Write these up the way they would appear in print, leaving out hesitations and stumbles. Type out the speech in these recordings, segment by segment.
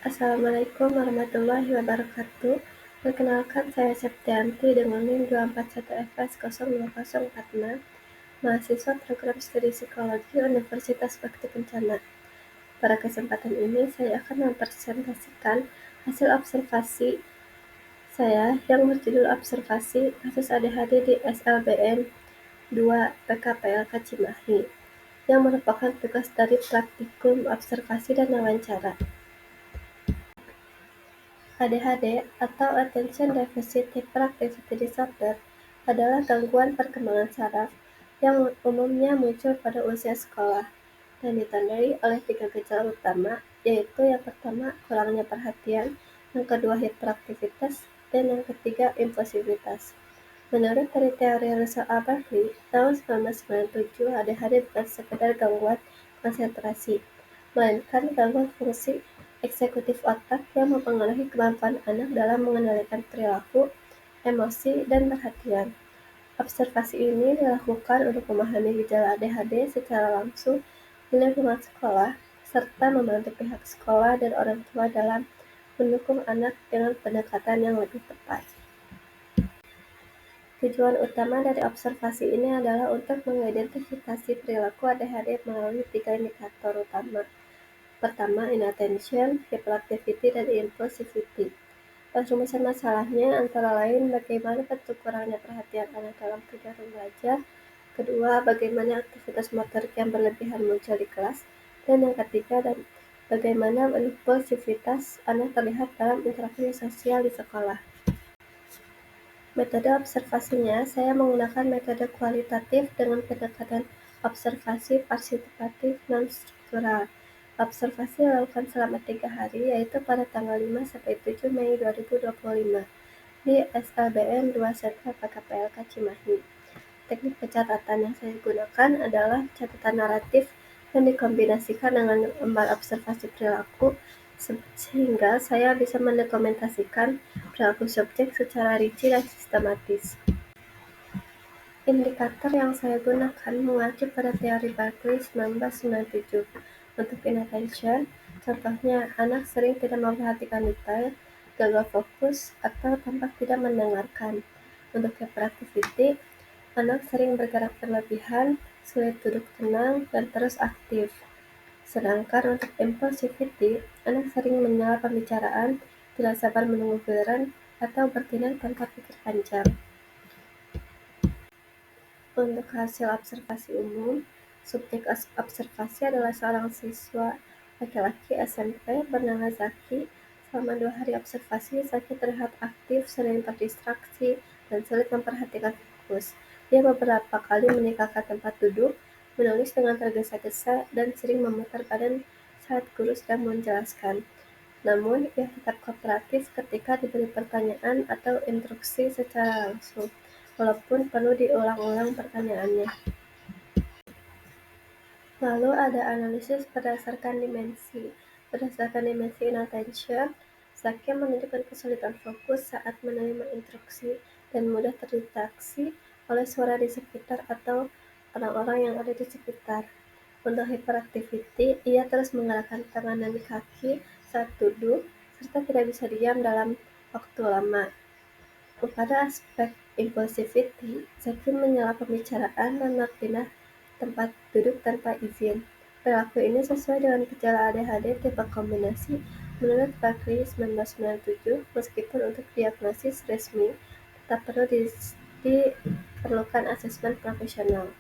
Assalamualaikum warahmatullahi wabarakatuh. Perkenalkan, saya Septianti dengan NIM 241FS02046, mahasiswa program studi psikologi Universitas Bakti Kencana. Pada kesempatan ini, saya akan mempresentasikan hasil observasi saya yang berjudul Observasi Kasus ADHD di SLBN 2 PKPLK Cimahi, yang merupakan tugas dari praktikum observasi dan wawancara. ADHD atau Attention Deficit Hyperactivity Disorder adalah gangguan perkembangan saraf yang umumnya muncul pada usia sekolah dan ditandai oleh 3 gejala utama, yaitu yang pertama kurangnya perhatian, yang kedua hiperaktivitas, dan yang ketiga impulsivitas. Menurut dari teori Russell A. Berkeley, tahun 1997, ADHD bukan sekedar gangguan konsentrasi, melainkan gangguan fungsi eksekutif otak yang mempengaruhi kemampuan anak dalam mengendalikan perilaku, emosi, dan perhatian. Observasi ini dilakukan untuk memahami gejala ADHD secara langsung di lingkungan sekolah, serta membantu pihak sekolah dan orang tua dalam mendukung anak dengan pendekatan yang lebih tepat. Tujuan utama dari observasi ini adalah untuk mengidentifikasi perilaku ADHD melalui 3 indikator utama. Pertama, inattention, hyperactivity, dan impulsivity. Rumusan masalahnya antara lain bagaimana bentuk kurangnya perhatian anak dalam kegiatan belajar, kedua, bagaimana aktivitas motorik yang berlebihan muncul di kelas, dan yang ketiga, dan bagaimana impulsivitas anak terlihat dalam interaksi sosial di sekolah. Metode observasinya, saya menggunakan metode kualitatif dengan pendekatan observasi partisipatif non-struktural. Observasi dilakukan selama 3 hari, yaitu pada tanggal 5-7 Mei 2025 di SLBN 2 Sentra PKPLK Cimahi. Teknik pencatatan yang saya gunakan adalah catatan naratif yang dikombinasikan dengan gambar observasi perilaku sehingga saya bisa mendokumentasikan perilaku subjek secara rinci dan sistematis. Indikator yang saya gunakan mengacu pada teori Berkeley 1997. Untuk inattention, contohnya anak sering tidak memperhatikan detail, gagal fokus, atau tampak tidak mendengarkan. Untuk hyperactivity, anak sering bergerak berlebihan, sulit duduk tenang, dan terus aktif. Sedangkan untuk impulsivity, anak sering menyela pembicaraan, tidak sabar menunggu giliran, atau bertindak tanpa pikir panjang. Untuk hasil observasi umum, subjek observasi adalah seorang siswa laki-laki SMP bernama Zaki. Selama 2 hari observasi, Zaki terlihat aktif, sering terdistraksi, dan sulit memperhatikan fokus. Dia beberapa kali meninggalkan tempat duduk, menulis dengan tergesa-gesa, dan sering memutar badan saat guru sedang menjelaskan. Namun, ia tetap kooperatif ketika diberi pertanyaan atau instruksi secara langsung, walaupun perlu diulang-ulang pertanyaannya. Lalu ada analisis berdasarkan dimensi. Berdasarkan dimensi inattention, Zaki menunjukkan kesulitan fokus saat menerima instruksi dan mudah terdistraksi oleh suara di sekitar atau orang-orang yang ada di sekitar. Untuk hyperactivity, ia terus menggerakkan tangan dan kaki saat duduk, serta tidak bisa diam dalam waktu lama. Pada aspek impulsivity, Zaki menyela pembicaraan dan berpindah tempat duduk tanpa izin. Perilaku ini sesuai dengan gejala ADHD tipe kombinasi menurut Berkeley 1997, meskipun untuk diagnosis resmi tetap perlu diperlukan asesmen profesional.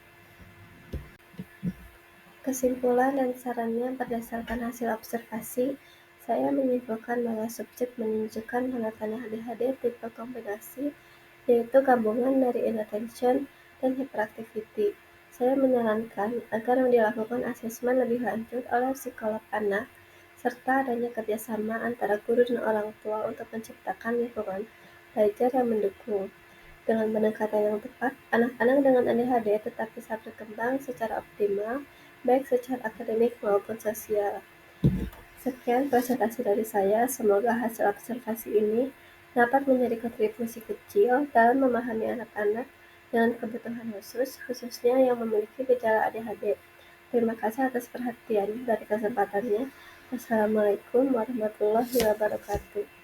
Kesimpulan dan sarannya berdasarkan hasil observasi, saya menyimpulkan bahwa subjek menunjukkan tanda-tanda ADHD tipe kombinasi, yaitu gabungan dari inattention dan hyperactivity. Saya menyarankan agar dilakukan asesmen lebih lanjut oleh psikolog anak, serta adanya kerjasama antara guru dan orang tua untuk menciptakan lingkungan belajar yang mendukung. Dengan pendekatan yang tepat, anak-anak dengan ADHD tetap bisa berkembang secara optimal, baik secara akademik maupun sosial. Sekian presentasi dari saya, semoga hasil observasi ini dapat menjadi kontribusi kecil dalam memahami anak-anak dengan kebutuhan khusus, khususnya yang memiliki gejala ADHD. Terima kasih atas perhatian dari kesempatannya. Wassalamualaikum warahmatullahi wabarakatuh.